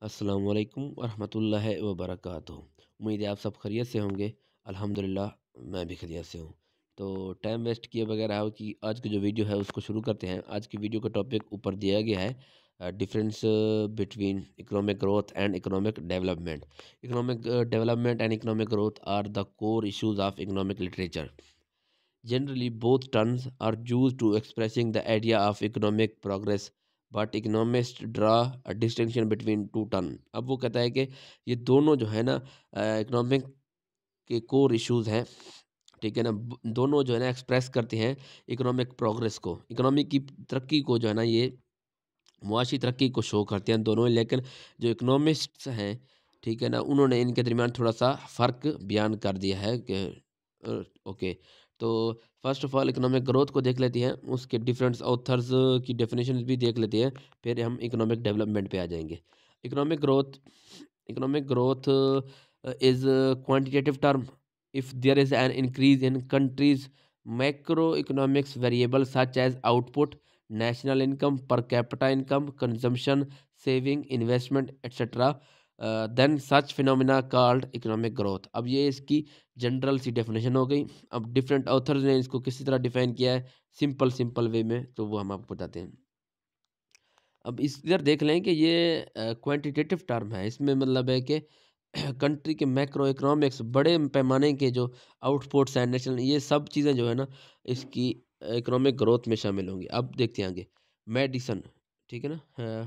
अस्सलाम वालेकुम वरहमतुल्लाहि वबरकातुहू। उम्मीद है आप सब खैरियत से होंगे। अल्हम्दुलिल्लाह मैं भी खैरियत से हूँ। तो टाइम वेस्ट किए बगैर आओ कि आज की जो वीडियो है उसको शुरू करते हैं। आज की वीडियो का टॉपिक ऊपर दिया गया है, difference between economic growth and economic development. Economic development and economic growth are the core issues of economic literature. Generally, both terms are used to expressing the idea of economic progress, but economists draw a distinction between two terms. अब वो कहता है कि ये दोनों जो है ना इकोनॉमिक के कोर इश्यूज हैं। ठीक है ना, दोनों जो है ना एक्सप्रेस करते हैं इकोनॉमिक प्रोग्रेस को, इकोनॉमी की तरक्की को जो है ना, ये मुआशी तरक्की को शो करते हैं दोनों। लेकिन जो इकोनॉमिस्ट्स हैं, ठीक है ना, उन्होंने इनके दरमियान थोड़ा सा फ़र्क बयान कर दिया है कि ओके। तो first of all economic growth को देख लेते हैं, उसके डिफरेंट ऑथर्स की डेफिनेशन भी देख लेते हैं, फिर हम इकोनॉमिक डेवलपमेंट पे आ जाएंगे। Economic growth is quantitative term if there is an increase in countries macroeconomics variables such as output, national income, per capita income, consumption, saving, investment, etc., then such phenomena called economic growth। अब ये इसकी general सी definition हो गई। अब different authors ने इसको किसी तरह डिफाइन किया है सिंपल सिंपल वे में, तो वो हम आपको बताते हैं। अब इस इधर देख लें कि ये क्वांटिटेटिव टर्म है। इसमें मतलब है कि कंट्री के मैक्रो इकोनॉमिक्स, बड़े पैमाने के जो आउटपुट्स हैं, नेशनल, ये सब चीज़ें जो है ना इसकी इकोनॉमिक ग्रोथ में शामिल होंगी। अब देखते हैं आगे मेडिसन। ठीक है ना,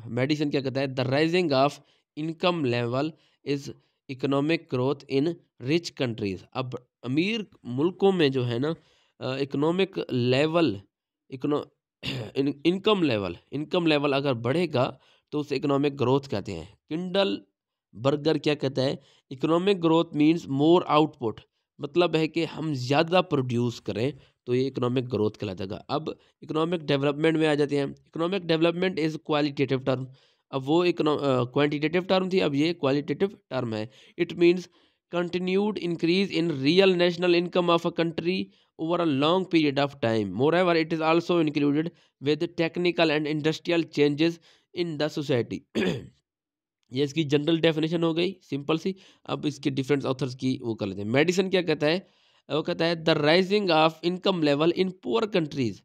मेडिसन क्या कहता है, the rising of income level is economic growth in rich countries. अब अमीर मुल्कों में जो है ना इकोनॉमिक लेवल, इनकम लेवल अगर बढ़ेगा तो उसे इकोनॉमिक ग्रोथ कहते हैं। किंडल बर्गर क्या कहता है, economic growth means more output, मतलब है कि हम ज़्यादा प्रोड्यूस करें तो ये इकोनॉमिक ग्रोथ कहलाता है। अब इकोनॉमिक डेवलपमेंट में आ जाते हैं। Economic development is qualitative term. अब वो क्वांटिटेटिव टर्म थी, अब ये क्वालिटेटिव टर्म है। It means continued increase in real national income of a country over a long period of time. Moreover, it is also included with technical and industrial changes in the society. ये इसकी general definition हो गई simple सी। अब इसके different authors की वो कर लेते हैं। मेडिसिन क्या कहता है, वो कहता है the rising of income level in poor countries.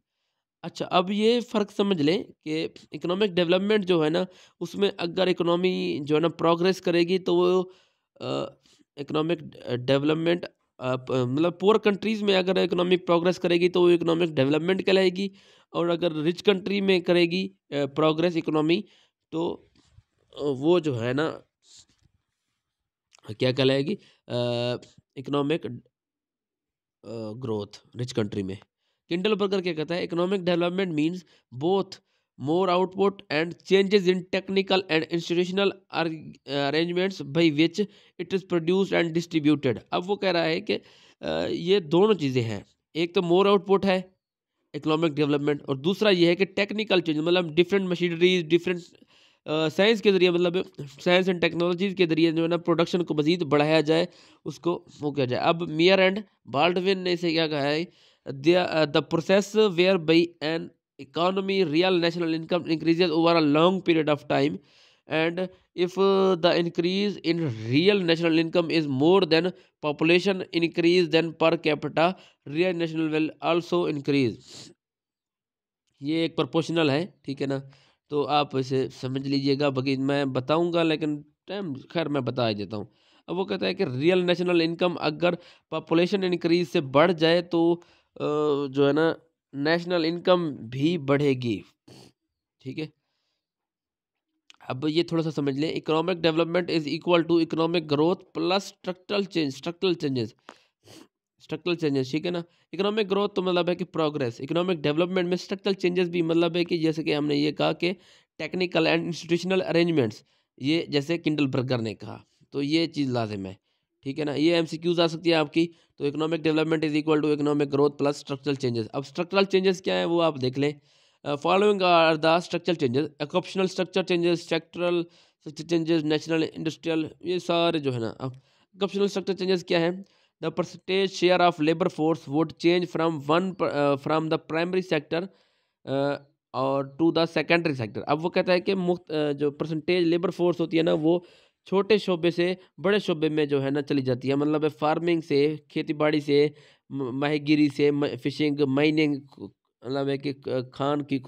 अच्छा, अब ये फ़र्क समझ लें कि इकोनॉमिक डेवलपमेंट जो है ना, उसमें अगर इकोनॉमी जो है ना प्रोग्रेस करेगी तो वो इकोनॉमिक डेवलपमेंट मतलब पुअर कंट्रीज़ में अगर इकोनॉमिक प्रोग्रेस करेगी तो वो इकोनॉमिक डेवलपमेंट कहलाएगी। और अगर रिच कंट्री में करेगी प्रोग्रेस इकोनॉमी, तो वो जो है ना क्या कहलाएगी, इकोनॉमिक ग्रोथ रिच कंट्री में। किंडल बर्गर क्या कहता है, economic development means both more output and changes in technical and institutional arrangements by which it is produced and distributed. अब वो कह रहा है कि ये दोनों चीज़ें हैं, एक तो मोर आउटपुट है इकोनॉमिक डेवलपमेंट, और दूसरा ये है कि टेक्निकल चेंज, मतलब डिफरेंट मशीनरीज, डिफरेंट साइंस के ज़रिए, मतलब साइंस एंड टेक्नोलॉजीज़ के ज़रिए जो है ना प्रोडक्शन को मज़ीद बढ़ाया जाए, उसको वो किया जाए। अब मियर एंड बाल्डविन ने इसे क्या कहा है, the process whereby an economy real national income increases over a long period of time, and if the increase in real national income is more than population increase, then per capita real national will also increase। ये एक proportional है, ठीक है ना, तो आप इसे समझ लीजिएगा। बाकी मैं बताऊंगा लेकिन टाइम खैर मैं बता ही देता हूँ। अब वो कहता है कि रियल नेशनल इनकम अगर पॉपुलेशन इंक्रीज से बढ़ जाए तो जो है ना नेशनल इनकम भी बढ़ेगी। ठीक है, अब ये थोड़ा सा समझ लें, economic development is equal to economic growth plus structural changes. ठीक है ना, इकोनॉमिक ग्रोथ तो मतलब है कि प्रोग्रेस, इकोनॉमिक डेवलपमेंट में स्ट्रक्चरल चेंजेस भी मतलब है कि जैसे कि हमने ये कहा कि टेक्निकल एंड इंस्टीट्यूशनल अरेंजमेंट्स, ये जैसे किंडल बर्गर ने कहा, तो ये चीज़ लाजिम है। ठीक है ना, ये एमसीक्यूज आ सकती है आपकी। तो economic development is equal to economic growth plus structural changes. अब स्ट्रक्चरल चेंजेस क्या है वो आप देख लें। Following are the structural changes, occupational structure changes, sectoral structure changes, national industrial, ये सारे जो है ना। अब ऑक्यूपेशनल स्ट्रक्चर चेंजेस क्या है, the percentage share of labor force would change from the primary sector, uh, और टू द सेकेंडरी सेक्टर। अब वो कहता है कि जो परसेंटेज लेबर फोर्स होती है ना, वो छोटे शोबे से बड़े शोबे में जो है ना चली जाती है। मतलब फार्मिंग से, खेती बाड़ी से, माहीगिरी से, फिशिंग, माइनिंग, मतलब है कि कान की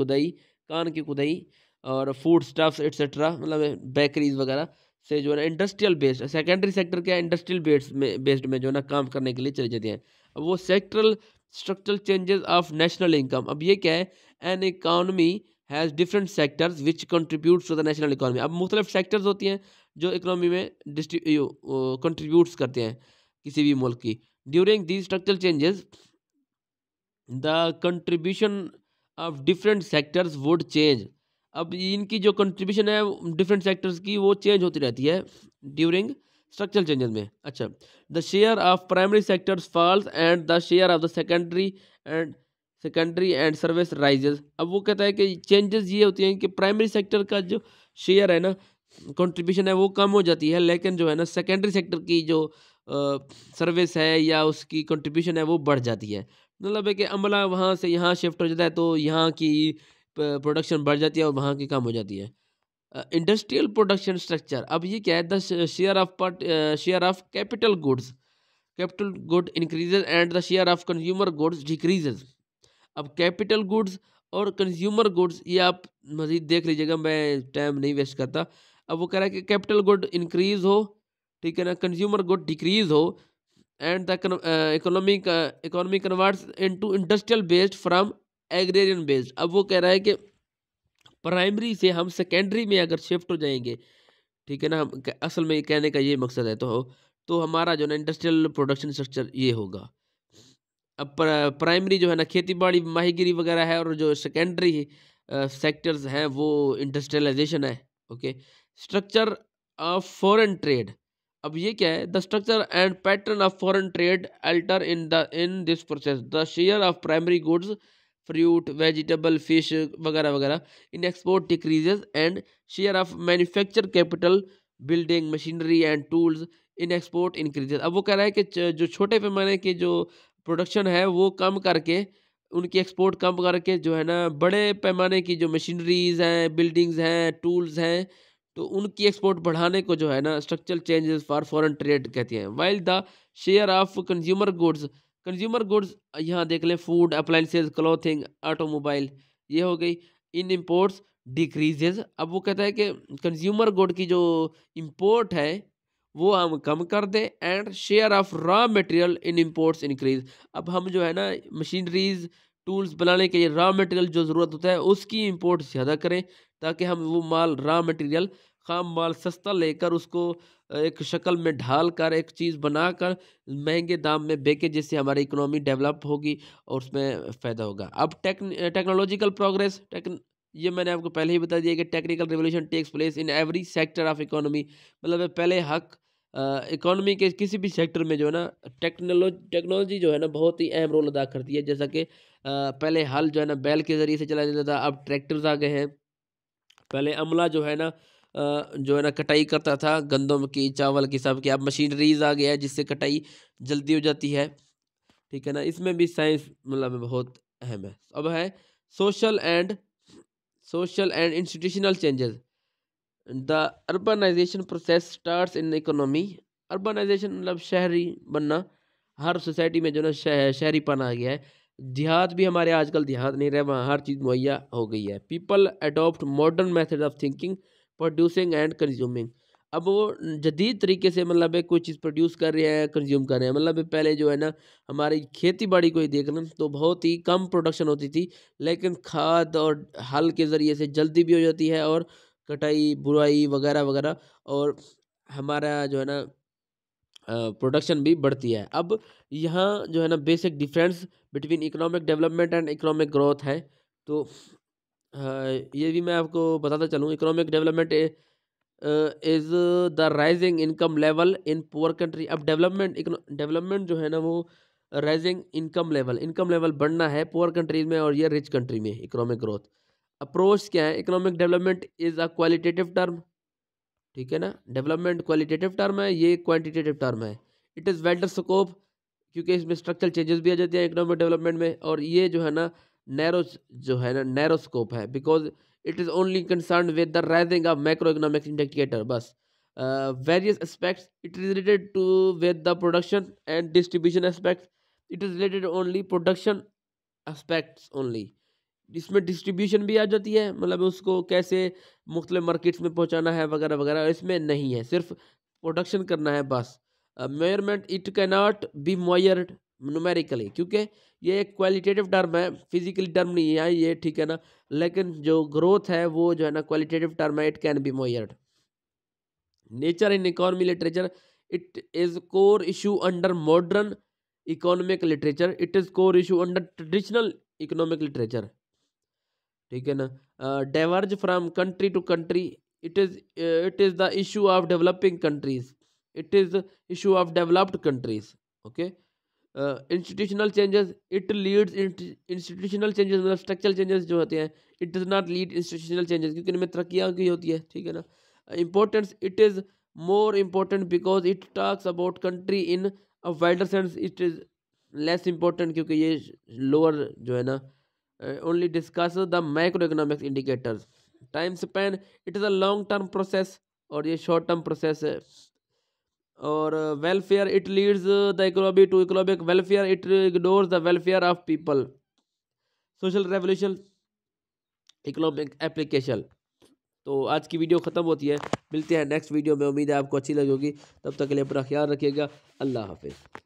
खुदाई और फूड स्टफ्स एक्सेट्रा, मतलब बेकरीज वगैरह से जो है ना इंडस्ट्रियल बेस्ड। सेकेंडरी सेक्टर क्या है, इंडस्ट्रियल बेस्ड में जो है ना काम करने के लिए चली जाती हैं। अब वो sectoral structural changes of national income. अब ये क्या है, an economy has different sectors which contributes to the national economy. अब मुख्तलिफ सेक्टर्स होती हैं जो इकोनॉमी में कंट्रीब्यूट्स करते हैं किसी भी मुल्क की। During these structural changes the contribution of different sectors would change. अब इनकी जो कंट्रीब्यूशन है डिफरेंट सेक्टर्स की, वो चेंज होती रहती है ड्यूरिंग स्ट्रक्चरल चेंजेस में। अच्छा, the share of primary sectors falls and the share of the secondary and service rises. अब वो कहता है कि चेंजेस ये होती हैं कि प्राइमरी सेक्टर का जो शेयर है ना, कंट्रीब्यूशन है, वो कम हो जाती है, लेकिन जो है ना सेकेंडरी सेक्टर की जो सर्विस है या उसकी कंट्रीब्यूशन है वो बढ़ जाती है। मतलब है कि अमला वहाँ से यहाँ शिफ्ट हो जाता है, तो यहाँ की प्रोडक्शन बढ़ जाती है और वहाँ की कम हो जाती है। Industrial production structure. अब ये क्या है, the share of capital good increases and the share of consumer goods decreases. अब कैपिटल गुड्स और कंज्यूमर गुड्स ये आप मजीद देख लीजिएगा, मैं टाइम नहीं वेस्ट करता। अब वो कह रहा है कि कैपिटल गुड इंक्रीज हो, ठीक है ना, कंज्यूमर गुड डिक्रीज हो, and the economy converts into industrial based from agrarian based. अब वो कह रहा है कि प्राइमरी से हम सेकेंडरी में अगर शिफ्ट हो जाएंगे, ठीक है ना, असल में कहने का ये मकसद है, तो हमारा जो ना इंडस्ट्रियल प्रोडक्शन स्ट्रक्चर ये होगा। अब प्राइमरी जो है ना खेती बाड़ी माहीगिरी वगैरह है, और जो सेकेंडरी सेक्टर्स हैं वो इंडस्ट्रियलाइजेशन है। Okay, structure of foreign trade. अब ये क्या है, the structure and pattern of foreign trade alter in this process. The share of primary goods, fruit, vegetable, fish वगैरह वगैरह in export decreases, and share of manufacture capital, building, machinery and tools in export increases. अब वो कह रहा है कि जो छोटे पैमाने के जो प्रोडक्शन है वो कम करके, उनकी एक्सपोर्ट कम करके जो है ना बड़े पैमाने की जो मशीनरीज हैं, बिल्डिंग्स हैं, टूल्स हैं, तो उनकी एक्सपोर्ट बढ़ाने को जो है ना structural changes for foreign trade कहते हैं। While the share of consumer goods यहाँ देख लें, फूड, अप्लाइंसेज, क्लॉथिंग, ऑटोमोबाइल, ये हो गई, इन इम्पोर्ट्स डिक्रीजेज। अब वो कहता है कि कंज्यूमर गुड की जो इम्पोर्ट है वो हम कम कर दें, and share of raw material in imports increase. अब हम जो है ना मशीनरीज, टूल्स बनाने के लिए रॉ मटेरियल जो ज़रूरत होता है उसकी इंपोर्ट ज़्यादा करें, ताकि हम वो माल, रॉ मटेरियल, खाम माल सस्ता लेकर उसको एक शक्ल में ढाल कर एक चीज़ बनाकर महंगे दाम में बेचे, जिससे हमारी इकोनॉमी डेवलप होगी और उसमें फ़ायदा होगा। अब टेक्नोलॉजिकल प्रोग्रेस, ये मैंने आपको पहले ही बता दिया कि technical revolution takes place in every sector of economy. मतलब पहले हक इकोनॉमी के किसी भी सेक्टर में जो है ना टेक्नोलॉजी जो है ना बहुत ही अहम रोल अदा करती है। जैसा कि पहले हल जो है ना बैल के ज़रिए से चलाया जाता था, अब ट्रैक्टर्स आ गए हैं। पहले अमला जो है ना जो है ना कटाई करता था गंदम की, चावल की, सब की। अब मशीनरीज आ गया है जिससे कटाई जल्दी हो जाती है, ठीक है ना। इसमें भी साइंस मतलब बहुत अहम है। अब है social and institutional changes. The urbanisation process starts in economy. Urbanisation मतलब शहरी बनना, हर सोसाइटी में जो ना शहरीपन आ गया है। देहात भी हमारे आजकल देहात नहीं रहे, वहाँ हर चीज़ मुहैया हो गई है। People adopt modern method of thinking, producing and consuming. अब वो जदीद तरीके से मतलब है कोई चीज़ प्रोड्यूस कर रहे हैं, कंज्यूम कर रहे हैं। मतलब पहले जो है ना हमारी खेती बाड़ी को ही देख लें तो बहुत ही कम प्रोडक्शन होती थी, लेकिन खाद और हल के ज़रिए से जल्दी भी हो जाती है, और कटाई, बुराई वगैरह वगैरह, और हमारा जो है ना प्रोडक्शन भी बढ़ती है। अब यहाँ जो है ना basic difference between economic development and economic growth है। तो ये भी मैं आपको बताता चलूँ। Economic development is the rising income level in poor country. अब डेवलपमेंट जो है ना वो राइजिंग इनकम लेवल बढ़ना है पुअर कंट्रीज में और ये रिच कंट्री में। इकोनॉमिक ग्रोथ अप्रोच क्या है, economic development is a qualitative term, ठीक है ना। डेवलपमेंट क्वालिटेटिव टर्म है, ये क्वांटिटेटिव टर्म है। इट इज़ वेल्डर स्कोप, क्योंकि इसमें स्ट्रक्चरल चेंजेस भी आ जाते हैं इकोनॉमिक डेवलपमेंट में। और ये जो है ना नैरो जो है ना नैरो स्कोप है, because it is only concern with the rising of macro economic indicator बस। Various aspects it is related to with the production and distribution aspects, it is related only production aspects only. इसमें distribution भी आ जाती है, मतलब उसको कैसे मुख्तलिफ मार्केट्स में पहुंचाना है वगैरह वगैरह, इसमें नहीं है, सिर्फ प्रोडक्शन करना है बस। Measurement it can not be measured numerically, क्योंकि ये एक क्वालिटेटिव टर्म है, फिजिकली टर्म नहीं है ये, ठीक है ना। लेकिन जो ग्रोथ है वो जो है ना क्वालिटेटिव टर्म है, it can be measured. Nature in economy literature, it is core issue under modern economic literature, it is core issue under traditional economic literature, ठीक है ना। Diverge from country to country, it is the issue of developing countries, it is issue of developed countries, okay. Institutional changes, it leads institutional changes, मतलब structural changes जो होते हैं, it does not lead institutional changes, क्योंकि इनमें तरक्कियाँ की होती है, ठीक है ना। Importance, it is more important because it talks about country in a wider sense, it is less important क्योंकि ये लोअर जो है ना only discuss the macroeconomic indicators। Time span, it is a long term process और ये short term process है। और welfare, it leads the economy to economic welfare, it ignores the welfare of people. Social revolution, economic application. तो आज की video ख़त्म होती है, मिलते हैं नेक्स्ट वीडियो में, उम्मीद है आपको अच्छी लगी होगी। तब तक के लिए अपना ख्याल रखिएगा, अल्लाह हाफिज़।